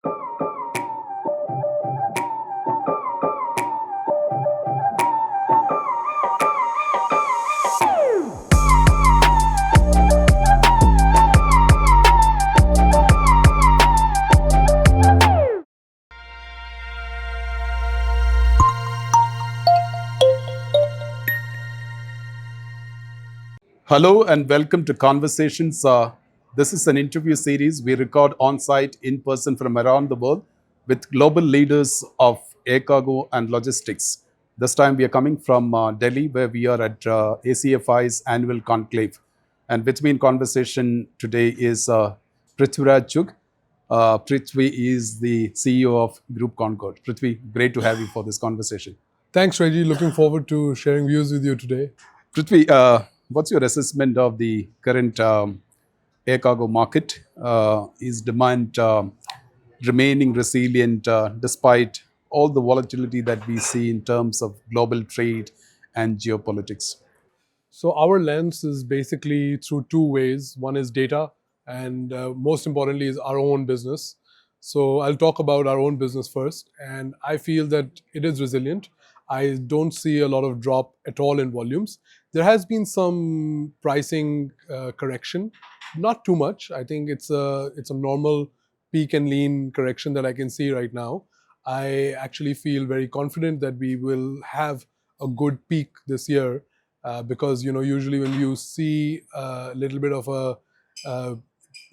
Hello and welcome to Conversations. This is an interview series we record on site in person from around the world with global leaders of air cargo and logistics. This time we are coming from Delhi, where we are at ACFI's Annual Conclave. And with me in conversation today is Prithviraj Chug. Prithvi is the CEO of Group Concorde. Prithvi, great to have you for this conversation. Thanks, Reji. Looking forward to sharing views with you today. Prithvi, what's your assessment of the current air cargo market? Is demand remaining resilient despite all the volatility that we see in terms of global trade and geopolitics? So our lens is basically through two ways. One is data, and most importantly is our own business. So I'll talk about our own business first, and I feel that it is resilient. I don't see a lot of drop at all in volumes. There has been some pricing correction, not too much. I think it's a normal peak and lean correction that I can see right now. I actually feel very confident that we will have a good peak this year because usually when you see a little bit of a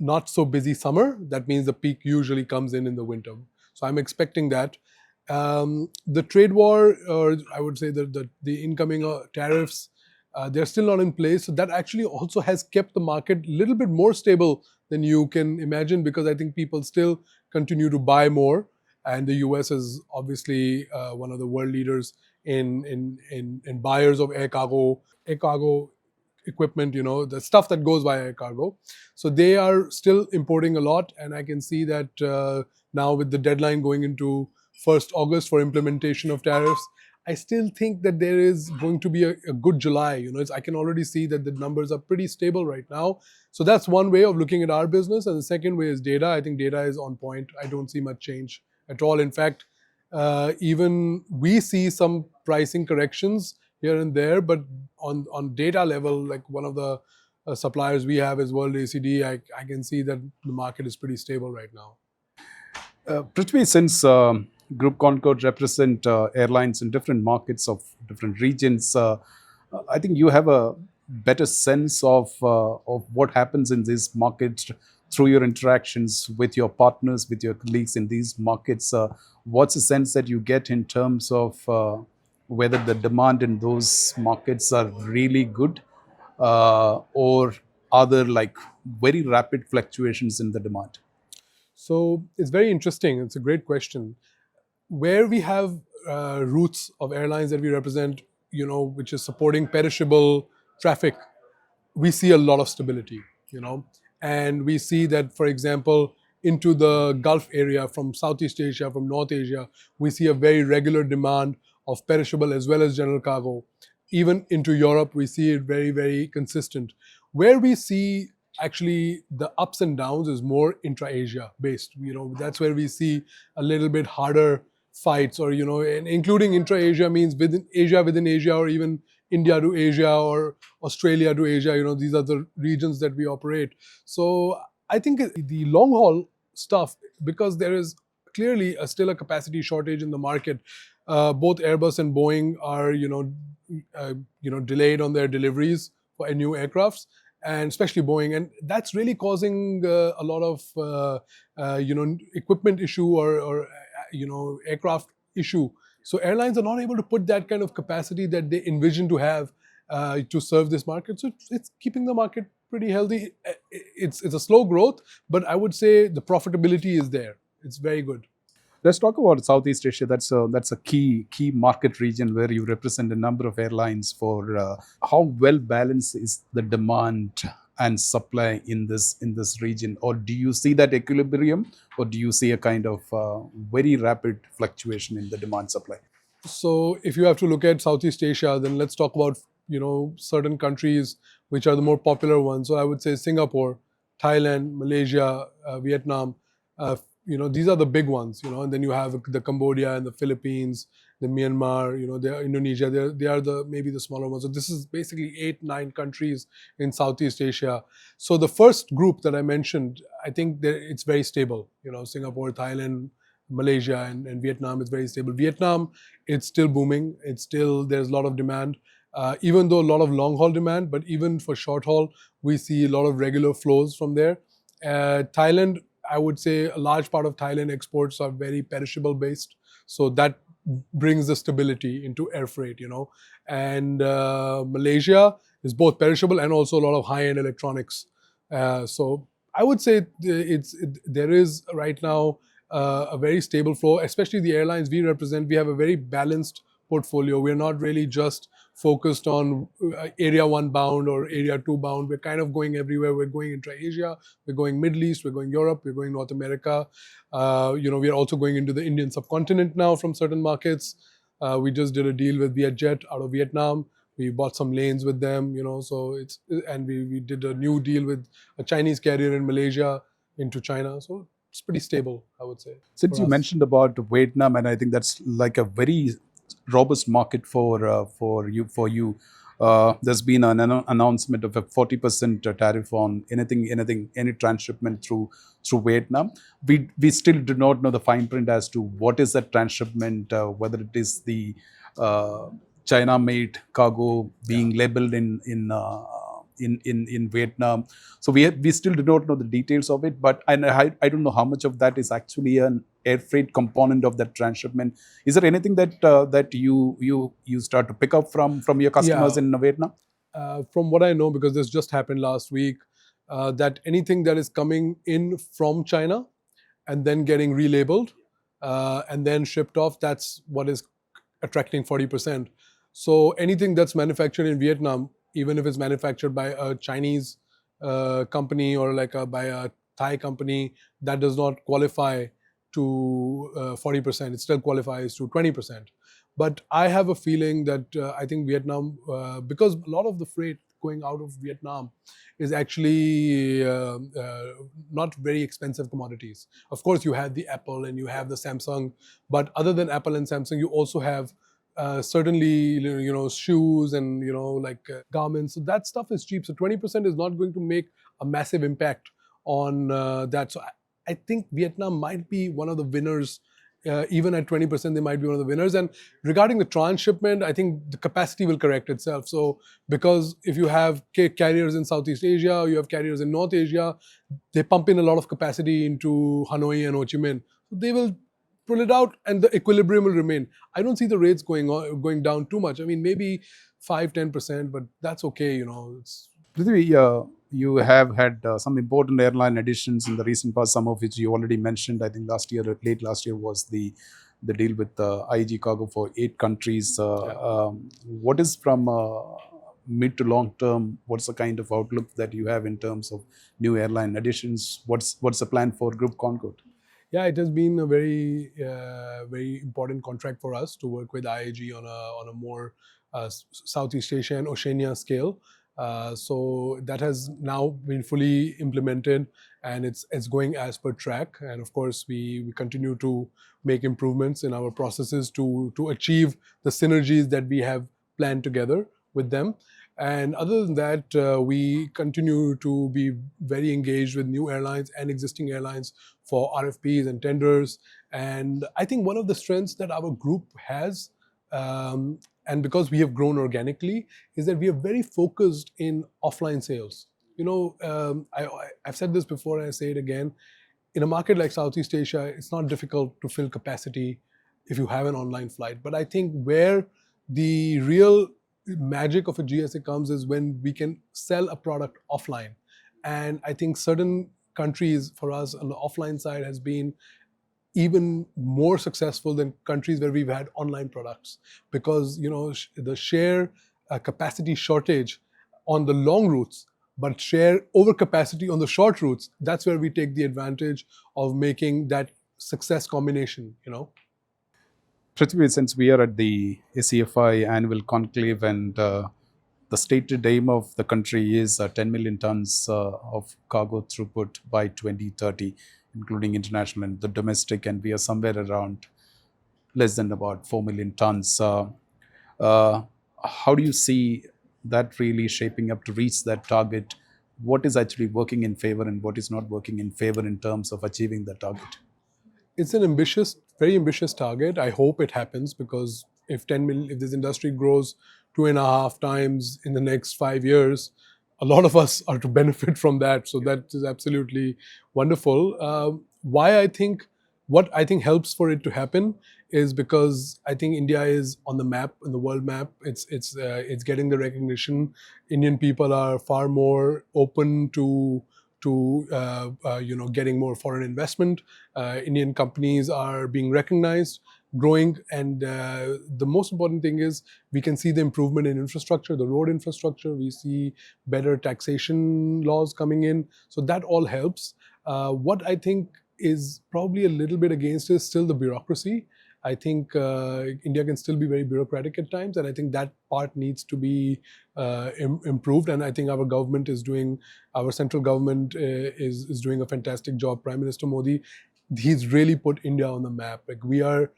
not so busy summer, that means the peak usually comes in the winter. So I'm expecting that. The trade war, or I would say the incoming tariffs, they're still not in place. So that actually also has kept the market a little bit more stable than you can imagine, because I think people still continue to buy more. And the US is obviously one of the world leaders in buyers of air cargo equipment, the stuff that goes by air cargo. So they are still importing a lot. And I can see that now with the deadline going into 1st August for implementation of tariffs, I still think that there is going to be a good July. I can already see that the numbers are pretty stable right now. So that's one way of looking at our business. And the second way is data. I think data is on point. I don't see much change at all. In fact, even we see some pricing corrections here and there, but on data level, like one of the suppliers we have is World ACD, I can see that the market is pretty stable right now. Prithvi, since Group Concorde represent airlines in different markets of different regions, I think you have a better sense of what happens in these markets through your interactions with your partners, with your colleagues in these markets. What's the sense that you get in terms of whether the demand in those markets are really good or are there like very rapid fluctuations in the demand? So it's very interesting. It's a great question. Where we have routes of airlines that we represent, which is supporting perishable traffic, we see a lot of stability, and we see that, for example, into the Gulf area, from Southeast Asia, from North Asia, we see a very regular demand of perishable as well as general cargo. Even into Europe, we see it very, very consistent. Where we see actually the ups and downs is more intra-Asia based. That's where we see a little bit harder fights, or and including intra-Asia means within Asia, or even India to Asia or Australia to Asia. These are the regions that we operate. So I think the long haul stuff, because there is clearly still a capacity shortage in the market. Both Airbus and Boeing are delayed on their deliveries for new aircrafts, and especially Boeing, and that's really causing a lot of equipment issue or aircraft issue. So airlines are not able to put that kind of capacity that they envision to have to serve this market. So it's keeping the market pretty healthy. It's a slow growth, but I would say the profitability is there. It's very good. Let's talk about Southeast Asia. That's a key market region where you represent a number of airlines. For how well balanced is the demand and supply in this region, or do you see that equilibrium, or do you see a kind of very rapid fluctuation in the demand supply? So if you have to look at Southeast Asia, then let's talk about certain countries which are the more popular ones. So I would say Singapore, Thailand, Malaysia, Vietnam. these are the big ones, and then you have the Cambodia and the Philippines, the Myanmar, they are Indonesia. They are the maybe the smaller ones. So this is basically 8-9 countries in Southeast Asia. So the first group that I mentioned, I think it's very stable. Singapore, Thailand, Malaysia, and Vietnam is very stable. Vietnam, it's still booming. There's a lot of demand. Even though a lot of long haul demand, but even for short haul, we see a lot of regular flows from there. Thailand, I would say a large part of Thailand exports are very perishable based. So that brings the stability into air freight, And Malaysia is both perishable and also a lot of high-end electronics. So I would say there is right now a very stable flow, especially the airlines we represent. We have a very balanced portfolio. We're not really just focused on area 1 bound or area 2 bound. We're kind of going everywhere. We're going intra-Asia, we're going Middle East, we're going Europe, we're going North America. We are also going into the Indian subcontinent now from certain markets. We just did a deal with Vietjet out of Vietnam. We bought some lanes with them, and we did a new deal with a Chinese carrier in Malaysia into China. So it's pretty stable, I would say. Since you mentioned about Vietnam, and I think that's like a very robust market for you. There's been an announcement of a 40% tariff on any transshipment through Vietnam. We still do not know the fine print as to what is that transshipment, whether it is the China-made cargo being labeled in Vietnam. So we still do not know the details of it, but I don't know how much of that is actually an air freight component of that transshipment. Is there anything that you start to pick up from your customers in Vietnam? From what I know, because this just happened last week, that anything that is coming in from China and then getting relabeled and then shipped off, that's what is attracting 40%. So anything that's manufactured in Vietnam, even if it's manufactured by a Chinese company or by a Thai company, that does not qualify to 40%. It still qualifies to 20%. But I have a feeling that I think Vietnam, because a lot of the freight going out of Vietnam is actually not very expensive commodities. Of course, you have the Apple and you have the Samsung, but other than Apple and Samsung, you also have certainly shoes and garments. So that stuff is cheap. So 20% is not going to make a massive impact on that. So I think Vietnam might be one of the winners. Even at 20%, they might be one of the winners. And regarding the transshipment, I think the capacity will correct itself. So because if you have carriers in Southeast Asia, or you have carriers in North Asia, they pump in a lot of capacity into Hanoi and Ho Chi Minh. So they will pull it out and the equilibrium will remain. I don't see the rates going down too much. I mean, maybe 5-10%, but that's okay, Prithvi, you have had some important airline additions in the recent past, some of which you already mentioned. I think late last year was the deal with IAG Cargo for 8 countries. What is from mid to long term? What's the kind of outlook that you have in terms of new airline additions? What's the plan for Group Concorde? Yeah, it has been a very, very important contract for us to work with IAG on a more Southeast Asia and Oceania scale. So that has now been fully implemented and it's going as per track. And of course, we continue to make improvements in our processes to achieve the synergies that we have planned together with them. And other than that, we continue to be very engaged with new airlines and existing airlines for RFPs and tenders. And I think one of the strengths that our group has, and because we have grown organically, is that we are very focused in offline sales. I've said this before and I say it again. In a market like Southeast Asia, it's not difficult to fill capacity if you have an online flight. But I think where the real magic of a GSA comes is when we can sell a product offline. And I think certain countries for us on the offline side has been even more successful than countries where we've had online products, because the sheer capacity shortage on the long routes, but sheer overcapacity on the short routes, that's where we take the advantage of making that success combination. Prithvi, since we are at the ACFI Annual Conclave and the stated aim of the country is 10 million tons of cargo throughput by 2030. including international and the domestic, and we are somewhere around less than about 4 million tons. Uh, how do you see that really shaping up to reach that target? What is actually working in favor and what is not working in favor in terms of achieving the target? It's an ambitious, very ambitious target. I hope it happens, because if 10 million, if this industry grows 2.5 times in the next 5 years, a lot of us are to benefit from that. So that is absolutely wonderful. Why I think What I think helps for it to happen is because I think India is on the map, in the world map. It's getting the recognition. Indian people are far more open to getting more foreign investment. Indian companies are being recognized, growing, and the most important thing is we can see the improvement in infrastructure, the road infrastructure. We see better taxation laws coming in, so that all helps. What I think is probably a little bit against is still the bureaucracy. I think India can still be very bureaucratic at times, and I think that part needs to be improved. And I think our central government is doing a fantastic job. Prime Minister Modi, he's really put India on the map. Like, we are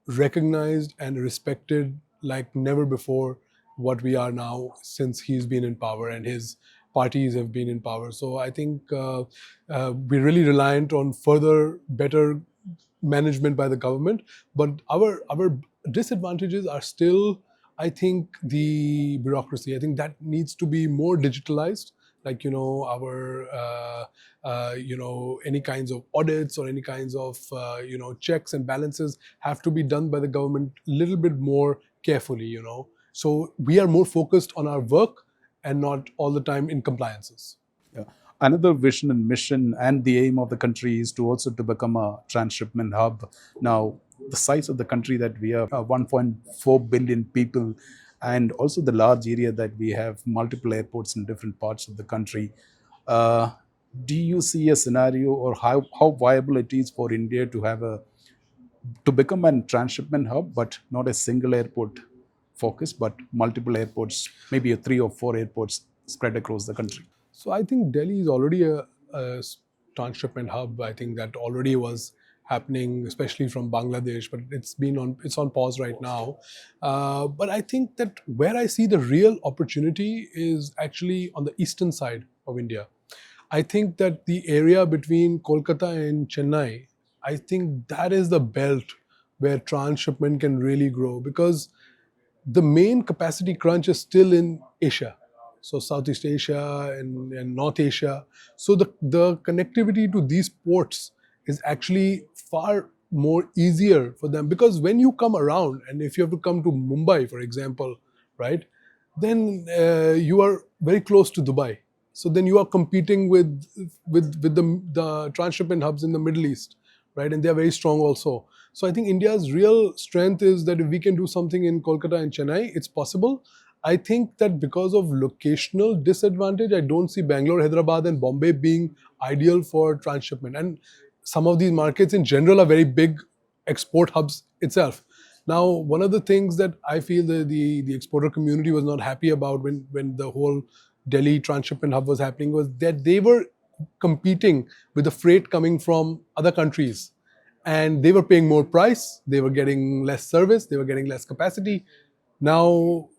recognized and respected like never before what we are now, since he's been in power and his parties have been in power. So I think we're really reliant on further better management by the government. But our disadvantages are still, I think, the bureaucracy. I think that needs to be more digitalized. Like, our any kinds of audits or any kinds of checks and balances have to be done by the government a little bit more carefully. So we are more focused on our work and not all the time in compliances. Yeah. Another vision and mission and the aim of the country is to also to become a transshipment hub. Now, the size of the country that we are, 1.4 billion people, and also the large area that we have, multiple airports in different parts of the country. Uh, do you see a scenario or how viable it is for India to become a transshipment hub, but not a single airport focus, but multiple airports, maybe a 3 or 4 airports spread across the country? So I think Delhi is already a transshipment hub. I think that already was happening, especially from Bangladesh, but it's on pause right now. But I think that where I see the real opportunity is actually on the eastern side of India. I think that the area between Kolkata and Chennai, I think that is the belt where transshipment can really grow, because the main capacity crunch is still in Asia. So Southeast Asia and North Asia. So the connectivity to these ports is actually far more easier for them, because when you come around, and if you have to come to Mumbai, for example, right, then you are very close to Dubai. So then you are competing with the transshipment hubs in the Middle East, right? And they are very strong also. So I think India's real strength is that if we can do something in Kolkata and Chennai, it's possible. I think that because of locational disadvantage, I don't see Bangalore, Hyderabad, and Bombay being ideal for transshipment. And some of these markets in general are very big export hubs itself. Now, one of the things that I feel that the exporter community was not happy about when the whole Delhi transshipment hub was happening was that they were competing with the freight coming from other countries, and they were paying more price, they were getting less service, they were getting less capacity. Now,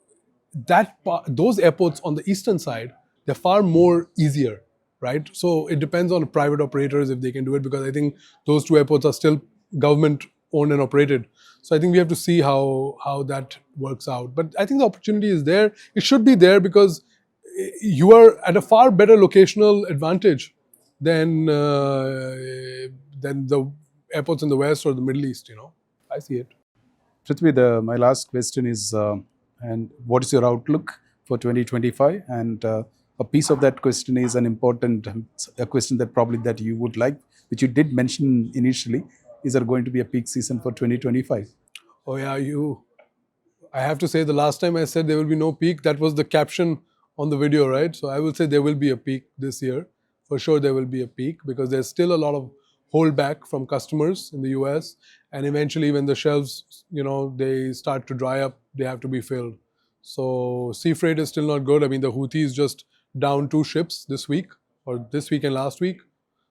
those airports on the eastern side, they're far more easier, right? So it depends on private operators if they can do it, because I think those two airports are still government owned and operated. So I think we have to see how that works out. But I think the opportunity is there. It should be there, because you are at a far better locational advantage than the airports in the West or the Middle East. I see it. Prithvi, my last question is, and what is your outlook for 2025? And a piece of that question is an important a question that probably that you would like, which you did mention initially. Is there going to be a peak season for 2025? Oh yeah, I have to say, the last time I said there will be no peak, that was the caption on the video, right? So I will say there will be a peak this year. For sure there will be a peak, because there's still a lot of holdback from customers in the US. And eventually when the shelves, they start to dry up, they have to be filled. So sea freight is still not good. I mean, the Houthis just down 2 ships this week and last week.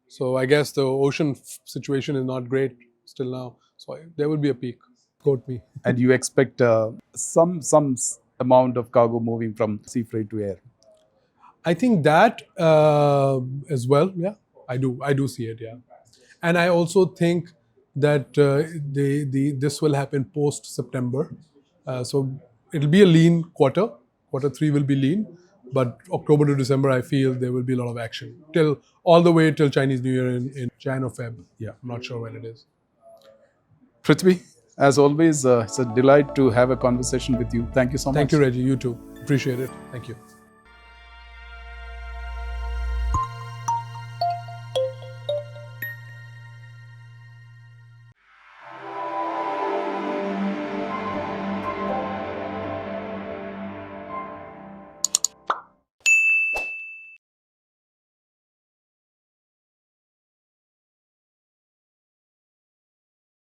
So I guess the ocean situation is not great still now. So there will be a peak. Quote me. And you expect some amount of cargo moving from sea freight to air. I think that as well. Yeah, I do see it. Yeah, and I also think that this will happen post September. So it'll be a lean quarter. Quarter three will be lean, but October to December, I feel there will be a lot of action till all the way till Chinese New Year in Jan or Feb. Yeah, I'm not sure when it is. Prithvi, as always, it's a delight to have a conversation with you. Thank you so much. Thank you, Reggie. You too. Appreciate it. Thank you.